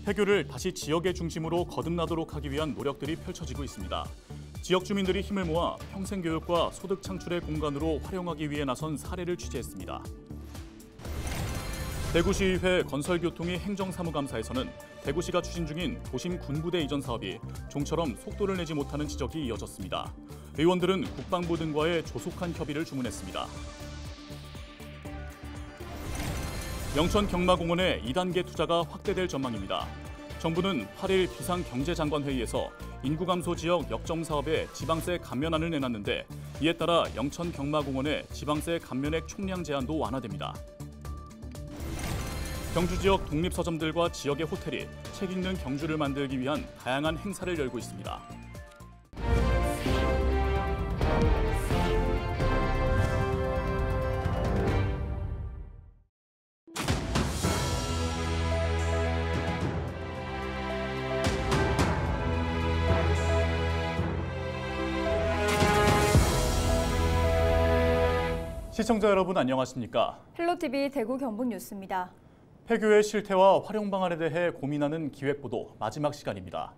폐교를 다시 지역의 중심으로 거듭나도록 하기 위한 노력들이 펼쳐지고 있습니다. 지역 주민들이 힘을 모아 평생교육과 소득 창출의 공간으로 활용하기 위해 나선 사례를 취재했습니다. 대구시의회 건설교통위 행정사무감사에서는 대구시가 추진 중인 도심 군부대 이전 사업이 좀처럼 속도를 내지 못하는 지적이 이어졌습니다. 의원들은 국방부 등과의 조속한 협의를 주문했습니다. 영천 경마공원의 2단계 투자가 확대될 전망입니다. 정부는 8일 비상경제장관회의에서 인구 감소 지역 역점 사업에 지방세 감면안을 내놨는데 이에 따라 영천 경마공원의 지방세 감면액 총량 제한도 완화됩니다. 경주 지역 독립서점들과 지역의 호텔이 책 읽는 경주를 만들기 위한 다양한 행사를 열고 있습니다. 시청자 여러분 안녕하십니까? 헬로티비 대구 경북 뉴스입니다. 폐교의 실태와 활용 방안에 대해 고민하는 기획보도 마지막 시간입니다.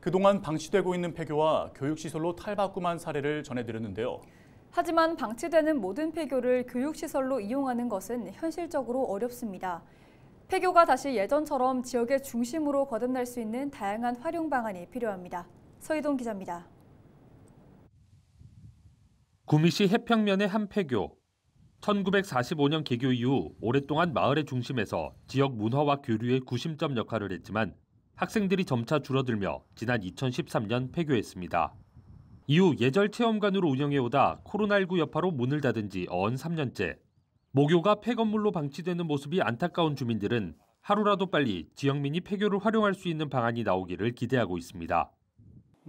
그동안 방치되고 있는 폐교와 교육시설로 탈바꿈한 사례를 전해드렸는데요. 하지만 방치되는 모든 폐교를 교육시설로 이용하는 것은 현실적으로 어렵습니다. 폐교가 다시 예전처럼 지역의 중심으로 거듭날 수 있는 다양한 활용 방안이 필요합니다. 서희동 기자입니다. 구미시 해평면의 한 폐교. 1945년 개교 이후 오랫동안 마을의 중심에서 지역 문화와 교류의 구심점 역할을 했지만 학생들이 점차 줄어들며 지난 2013년 폐교했습니다. 이후 예절 체험관으로 운영해오다 코로나19 여파로 문을 닫은 지 어언 3년째. 모교가 폐건물로 방치되는 모습이 안타까운 주민들은 하루라도 빨리 지역민이 폐교를 활용할 수 있는 방안이 나오기를 기대하고 있습니다.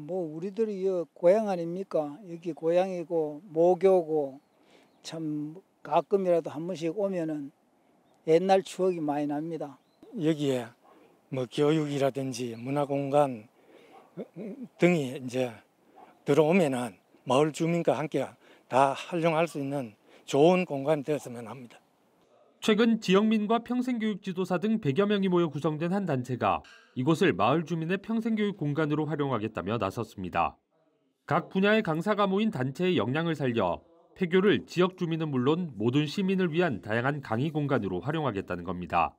우리들이 고향 아닙니까? 여기 고향이고 모교고 참 가끔이라도 한 번씩 오면은 옛날 추억이 많이 납니다. 여기에 교육이라든지 문화공간 등이 이제 들어오면은 마을 주민과 함께 다 활용할 수 있는 좋은 공간이 되었으면 합니다. 최근 지역민과 평생교육 지도사 등 100여 명이 모여 구성된 한 단체가 이곳을 마을 주민의 평생교육 공간으로 활용하겠다며 나섰습니다. 각 분야의 강사가 모인 단체의 역량을 살려 폐교를 지역 주민은 물론 모든 시민을 위한 다양한 강의 공간으로 활용하겠다는 겁니다.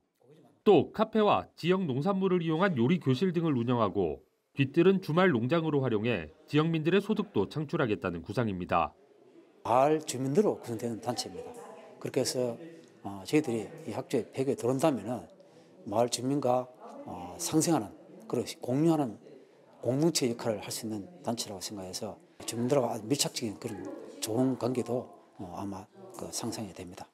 또 카페와 지역 농산물을 이용한 요리 교실 등을 운영하고 뒤뜰은 주말 농장으로 활용해 지역민들의 소득도 창출하겠다는 구상입니다. 마을 주민들로 구성되는 단체입니다. 그렇게 해서 저희들이 이 학교에 폐교에 들어온다면 마을 주민과 상생하는 그런 공유하는 공동체 역할을 할 수 있는 단체라고 생각해서 주민들과 아주 밀착적인 그런 좋은 관계도 아마 상상이 됩니다.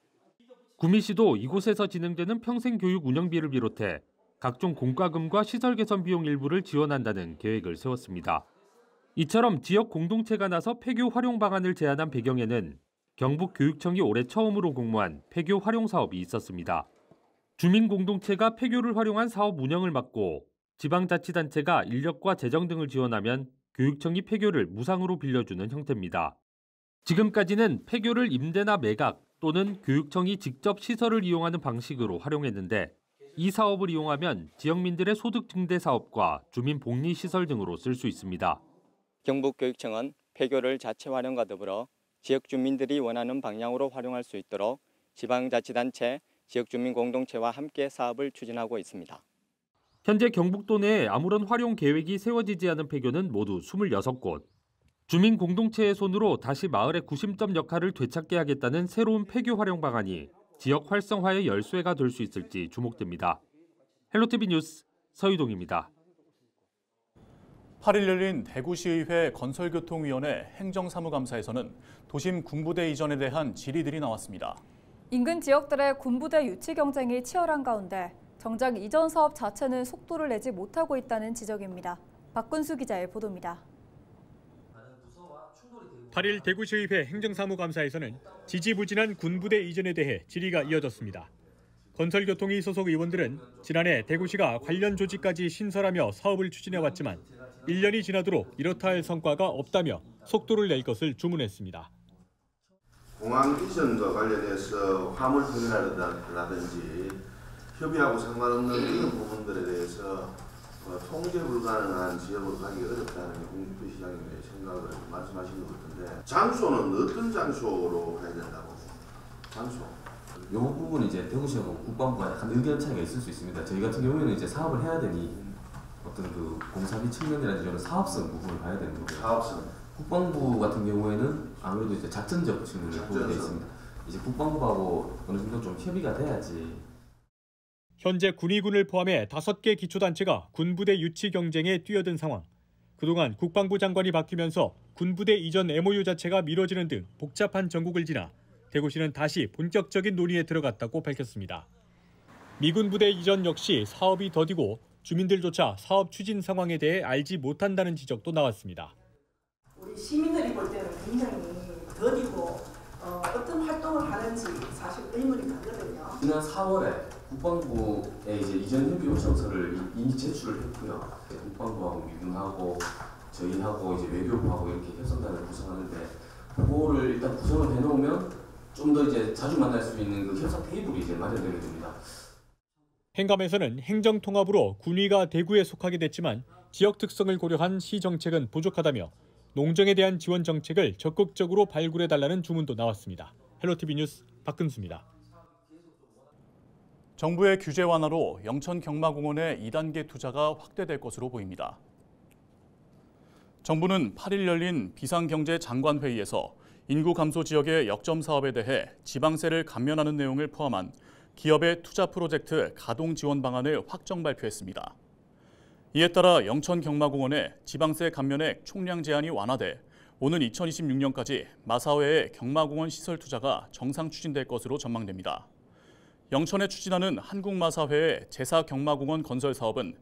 구미시도 이곳에서 진행되는 평생교육 운영비를 비롯해 각종 공과금과 시설 개선 비용 일부를 지원한다는 계획을 세웠습니다. 이처럼 지역 공동체가 나서 폐교 활용 방안을 제안한 배경에는 경북교육청이 올해 처음으로 공모한 폐교 활용 사업이 있었습니다. 주민 공동체가 폐교를 활용한 사업 운영을 맡고 지방자치단체가 인력과 재정 등을 지원하면 교육청이 폐교를 무상으로 빌려주는 형태입니다. 지금까지는 폐교를 임대나 매각 또는 교육청이 직접 시설을 이용하는 방식으로 활용했는데 이 사업을 이용하면 지역민들의 소득 증대 사업과 주민 복리 시설 등으로 쓸 수 있습니다. 경북교육청은 폐교를 자체 활용과 더불어 지역 주민들이 원하는 방향으로 활용할 수 있도록 지방자치단체, 지역주민 공동체와 함께 사업을 추진하고 있습니다. 현재 경북도 내에 아무런 활용 계획이 세워지지 않은 폐교는 모두 26곳. 주민 공동체의 손으로 다시 마을의 구심점 역할을 되찾게 하겠다는 새로운 폐교 활용 방안이 지역 활성화의 열쇠가 될 수 있을지 주목됩니다. 헬로티비 뉴스 서희동입니다. 8일 열린 대구시의회 건설교통위원회 행정사무감사에서는 도심 군부대 이전에 대한 질의들이 나왔습니다. 인근 지역들의 군부대 유치 경쟁이 치열한 가운데 정작 이전 사업 자체는 속도를 내지 못하고 있다는 지적입니다. 박근수 기자의 보도입니다. 8일 대구시의회 행정사무감사에서는 지지부진한 군부대 이전에 대해 질의가 이어졌습니다. 건설교통위 소속 의원들은 지난해 대구시가 관련 조직까지 신설하며 사업을 추진해왔지만 1년이 지나도록 이렇다 할 성과가 없다며 속도를 낼 것을 주문했습니다. 공항 이전과 관련해서 화물 터미널이라든지 협의하고 상관없는 이런 부분들에 대해서 통제 불가능한 지역으로 가기 어렵다는 공주도 시장님의 생각을 말씀하시는 것 같은데 장소는 어떤 장소로 가야 된다고? 장소? 이 부분은 이제 대구시하고 국방부가 약간 의견 차이가 있을 수 있습니다. 저희 같은 경우에는 이제 사업을 해야 되니 어떤 그 공사비 측면이라든지 이런 사업성 부분을 봐야 되는 거고요. 사업성. 국방부 같은 경우에는 아무래도 이제 작전적 측면을 보게 되어 있습니다. 이제 국방부하고 어느 정도 좀 협의가 돼야지. 현재 군의군을 포함해 5개 기초단체가 군부대 유치 경쟁에 뛰어든 상황. 그동안 국방부 장관이 바뀌면서 군부대 이전 MOU 자체가 미뤄지는 등 복잡한 전국을 지나 대구시는 다시 본격적인 논의에 들어갔다고 밝혔습니다. 미군 부대 이전 역시 사업이 더디고 주민들조차 사업 추진 상황에 대해 알지 못한다는 지적도 나왔습니다. 우리 시민들이 볼 때는 굉장히 더디고 어떤 활동을 하는지 사실 의문이 가거든요. 지난 4월에 국방부에 이제 이전 협의 요청서를 이미 제출을 했고요. 국방부하고 미군하고 저희하고 이제 외교부하고 이렇게 협상단을 구성하는데 그거를 일단 구성을 해놓으면 좀 더 이제 자주 만날 수 있는 그 협상 테이블이 이제 마련되게 됩니다. 행감에서는 행정통합으로 군위가 대구에 속하게 됐지만 지역 특성을 고려한 시 정책은 부족하다며 농정에 대한 지원 정책을 적극적으로 발굴해달라는 주문도 나왔습니다. 헬로티비 뉴스 박근수입니다. 정부의 규제 완화로 영천 경마공원의 2단계 투자가 확대될 것으로 보입니다. 정부는 8일 열린 비상경제장관회의에서 인구 감소 지역의 역점 사업에 대해 지방세를 감면하는 내용을 포함한 기업의 투자 프로젝트 가동 지원 방안을 확정 발표했습니다. 이에 따라 영천 경마공원의 지방세 감면액 총량 제한이 완화돼 오는 2026년까지 마사회의 경마공원 시설 투자가 정상 추진될 것으로 전망됩니다. 영천에 추진하는 한국마사회의 제사 경마공원 건설 사업은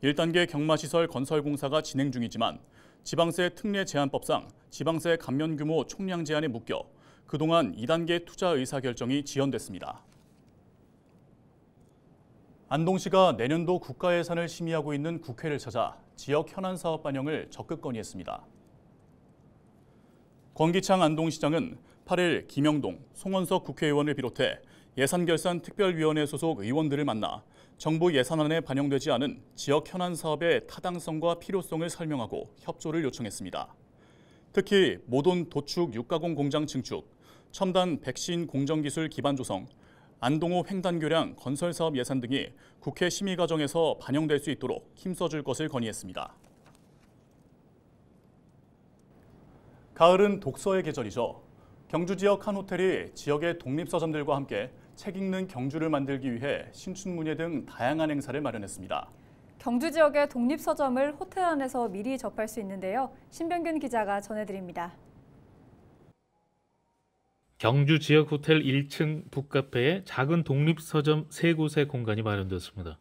1단계 경마시설 건설 공사가 진행 중이지만 지방세 특례 제한법상 지방세 감면 규모 총량 제한에 묶여 그동안 2단계 투자 의사결정이 지연됐습니다. 안동시가 내년도 국가 예산을 심의하고 있는 국회를 찾아 지역 현안 사업 반영을 적극 건의했습니다. 권기창 안동시장은 8일 김영동, 송원석 국회의원을 비롯해 예산결산특별위원회 소속 의원들을 만나 정부 예산안에 반영되지 않은 지역 현안 사업의 타당성과 필요성을 설명하고 협조를 요청했습니다. 특히 모돈 도축 육가공 공장 증축, 첨단 백신 공정기술 기반 조성, 안동호 횡단교량 건설 사업 예산 등이 국회 심의 과정에서 반영될 수 있도록 힘써줄 것을 건의했습니다. 가을은 독서의 계절이죠. 경주 지역 한 호텔이 지역의 독립서점들과 함께 책 읽는 경주를 만들기 위해 신춘문예 등 다양한 행사를 마련했습니다. 경주 지역의 독립서점을 호텔 안에서 미리 접할 수 있는데요. 신병균 기자가 전해드립니다. 경주 지역 호텔 1층 북카페에 작은 독립서점 3곳의 공간이 마련됐습니다.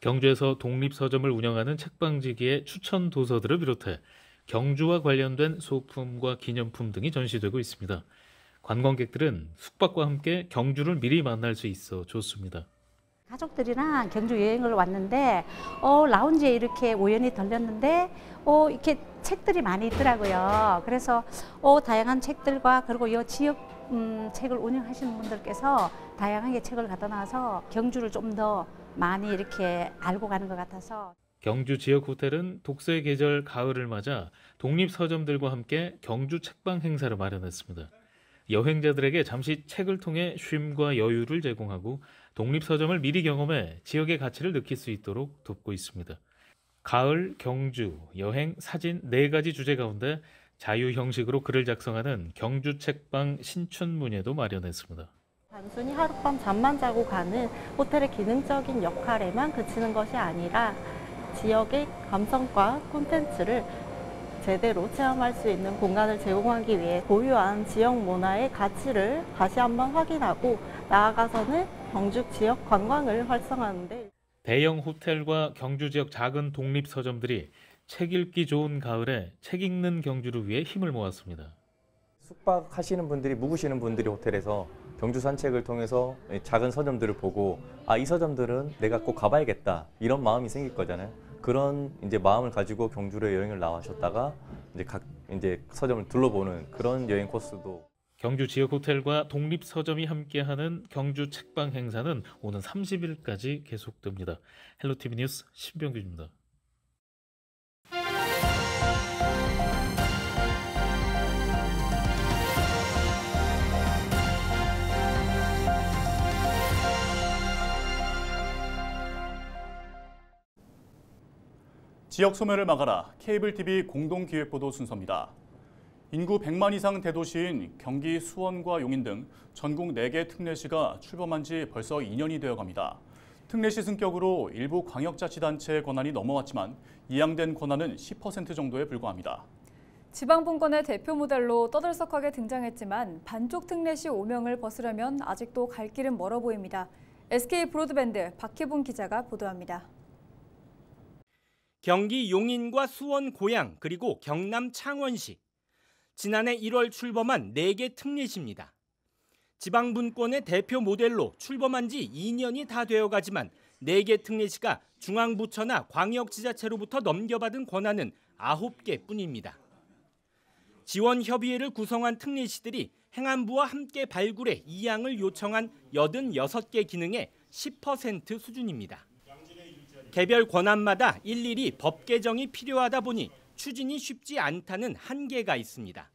경주에서 독립서점을 운영하는 책방지기의 추천 도서들을 비롯해 경주와 관련된 소품과 기념품 등이 전시되고 있습니다. 관광객들은 숙박과 함께 경주를 미리 만날 수 있어 좋습니다. 가족들이랑 경주 여행을 왔는데 라운지에 이렇게 우연히 들렸는데 이렇게 책들이 많이 있더라고요. 그래서 다양한 책들과 그리고 이 지역 책을 운영하시는 분들께서 다양하게 책을 갖다 놔서 경주를 좀 더 많이 이렇게 알고 가는 것 같아서. 경주 지역 호텔은 독서의 계절 가을을 맞아 독립서점들과 함께 경주 책방 행사를 마련했습니다. 여행자들에게 잠시 책을 통해 쉼과 여유를 제공하고 독립서점을 미리 경험해 지역의 가치를 느낄 수 있도록 돕고 있습니다. 가을, 경주, 여행, 사진 4가지 주제 가운데 자유 형식으로 글을 작성하는 경주 책방 신춘문예도 마련했습니다. 단순히 하룻밤 잠만 자고 가는 호텔의 기능적인 역할에만 그치는 것이 아니라 지역의 감성과 콘텐츠를 제대로 체험할 수 있는 공간을 제공하기 위해 고유한 지역 문화의 가치를 다시 한번 확인하고 나아가서는 경주 지역 관광을 활성화하는데 대형 호텔과 경주 지역 작은 독립서점들이 책 읽기 좋은 가을에 책 읽는 경주를 위해 힘을 모았습니다. 숙박하시는 분들이 묵으시는 분들이 호텔에서 경주 산책을 통해서 작은 서점들을 보고 이 서점들은 내가 꼭 가봐야겠다 이런 마음이 생길 거잖아요. 그런 이제 마음을 가지고 경주로 여행을 나와셨다가 이제 각 서점을 둘러보는 그런 여행 코스도. 경주 지역 호텔과 독립 서점이 함께하는 경주 책방 행사는 오는 30일까지 계속됩니다. 헬로티비 뉴스 신병규입니다. 지역 소멸을 막아라 케이블 TV 공동기획보도 순서입니다. 인구 100만 이상 대도시인 경기 수원과 용인 등 전국 4개 특례시가 출범한 지 벌써 2년이 되어갑니다. 특례시 승격으로 일부 광역자치단체의 권한이 넘어왔지만 이양된 권한은 10% 정도에 불과합니다. 지방분권의 대표 모델로 떠들썩하게 등장했지만 반쪽 특례시 오명을 벗으려면 아직도 갈 길은 멀어 보입니다. SK 브로드밴드 박희분 기자가 보도합니다. 경기 용인과 수원 고양 그리고 경남 창원시. 지난해 1월 출범한 4개 특례시입니다. 지방분권의 대표 모델로 출범한 지 2년이 다 되어가지만 4개 특례시가 중앙부처나 광역지자체로부터 넘겨받은 권한은 9개 뿐입니다. 지원협의회를 구성한 특례시들이 행안부와 함께 발굴해 이양을 요청한 86개 기능의 10% 수준입니다. 개별 권한마다 일일이 법 개정이 필요하다 보니 추진이 쉽지 않다는 한계가 있습니다.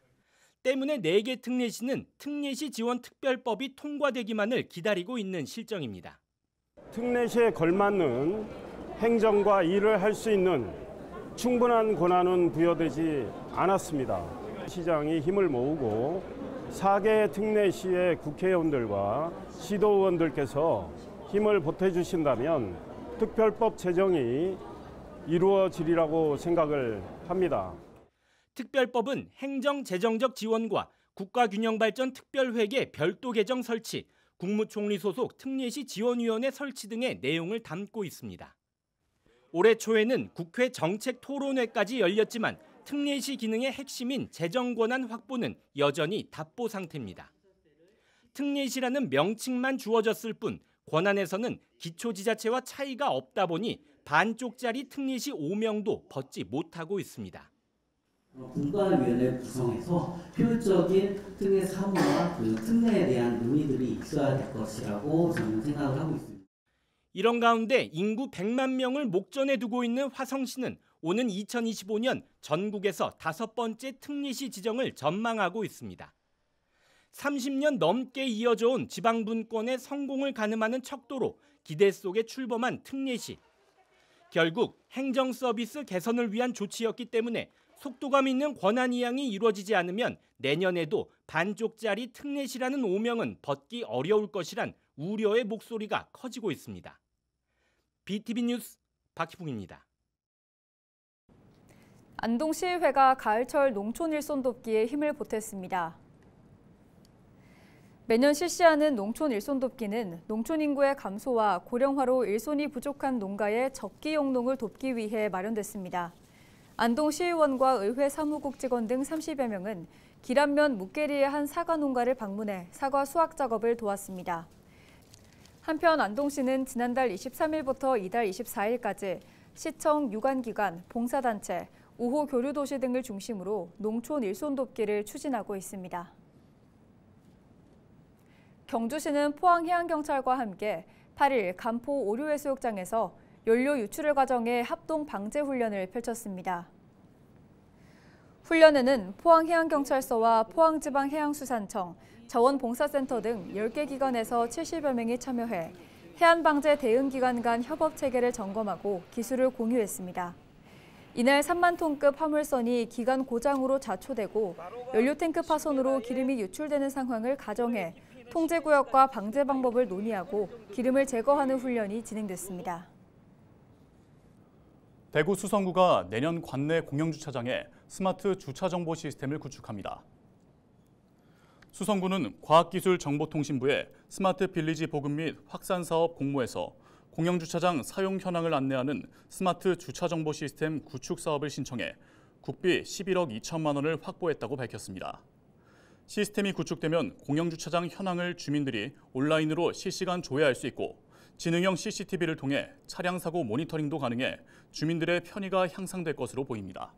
때문에 4개 특례시는 특례시 지원 특별법이 통과되기만을 기다리고 있는 실정입니다. 특례시에 걸맞는 행정과 일을 할 수 있는 충분한 권한은 부여되지 않았습니다. 시장이 힘을 모으고 4개 특례시의 국회의원들과 시도의원들께서 힘을 보태주신다면 특별법 제정이 이루어지리라고 생각을 합니다. 특별법은 행정재정적 지원과 국가균형발전 특별회계 별도 개정 설치, 국무총리 소속 특례시 지원위원회 설치 등의 내용을 담고 있습니다. 올해 초에는 국회 정책토론회까지 열렸지만 특례시 기능의 핵심인 재정권한 확보는 여전히 답보 상태입니다. 특례시라는 명칭만 주어졌을 뿐 권한에서는 기초지자체와 차이가 없다 보니 반쪽짜리 특례시 오명도 벗지 못하고 있습니다. 분과위원회 구성해서 효율적인 특례 사무와 그 특례에 대한 논의들이 있어야 될 것이라고 저는 생각을 하고 있습니다. 이런 가운데 인구 100만 명을 목전에 두고 있는 화성시는 오는 2025년 전국에서 5번째 특례시 지정을 전망하고 있습니다. 30년 넘게 이어져 온 지방분권의 성공을 가늠하는 척도로 기대 속에 출범한 특례시. 결국 행정서비스 개선을 위한 조치였기 때문에 속도감 있는 권한 이양이 이루어지지 않으면 내년에도 반쪽짜리 특례시라는 오명은 벗기 어려울 것이란 우려의 목소리가 커지고 있습니다. BTV 뉴스 박희붕입니다. 안동시의회가 가을철 농촌 일손 돕기에 힘을 보탰습니다. 매년 실시하는 농촌 일손 돕기는 농촌 인구의 감소와 고령화로 일손이 부족한 농가의 적기 영농을 돕기 위해 마련됐습니다. 안동시의원과 의회 사무국 직원 등 30여 명은 기란면 묵계리의 한 사과 농가를 방문해 사과 수확 작업을 도왔습니다. 한편 안동시는 지난달 23일부터 이달 24일까지 시청, 유관기관, 봉사단체, 우호 교류도시 등을 중심으로 농촌 일손 돕기를 추진하고 있습니다. 경주시는 포항해양경찰과 함께 8일 간포 오류해수욕장에서 연료 유출을 과정해 합동 방제 훈련을 펼쳤습니다. 훈련에는 포항해양경찰서와 포항지방해양수산청, 자원봉사센터 등 10개 기관에서 70여 명이 참여해 해안방제 대응기관 간 협업체계를 점검하고 기술을 공유했습니다. 이날 3만 톤급 화물선이 기관 고장으로 자초되고 연료탱크 파손으로 기름이 유출되는 상황을 가정해 통제구역과 방제 방법을 논의하고 기름을 제거하는 훈련이 진행됐습니다. 대구 수성구가 내년 관내 공영주차장에 스마트 주차정보 시스템을 구축합니다. 수성구는 과학기술정보통신부의 스마트 빌리지 보급 및 확산 사업 공모에서 공영주차장 사용 현황을 안내하는 스마트 주차정보 시스템 구축 사업을 신청해 국비 11억 2천만 원을 확보했다고 밝혔습니다. 시스템이 구축되면 공영주차장 현황을 주민들이 온라인으로 실시간 조회할 수 있고 지능형 CCTV를 통해 차량 사고 모니터링도 가능해 주민들의 편의가 향상될 것으로 보입니다.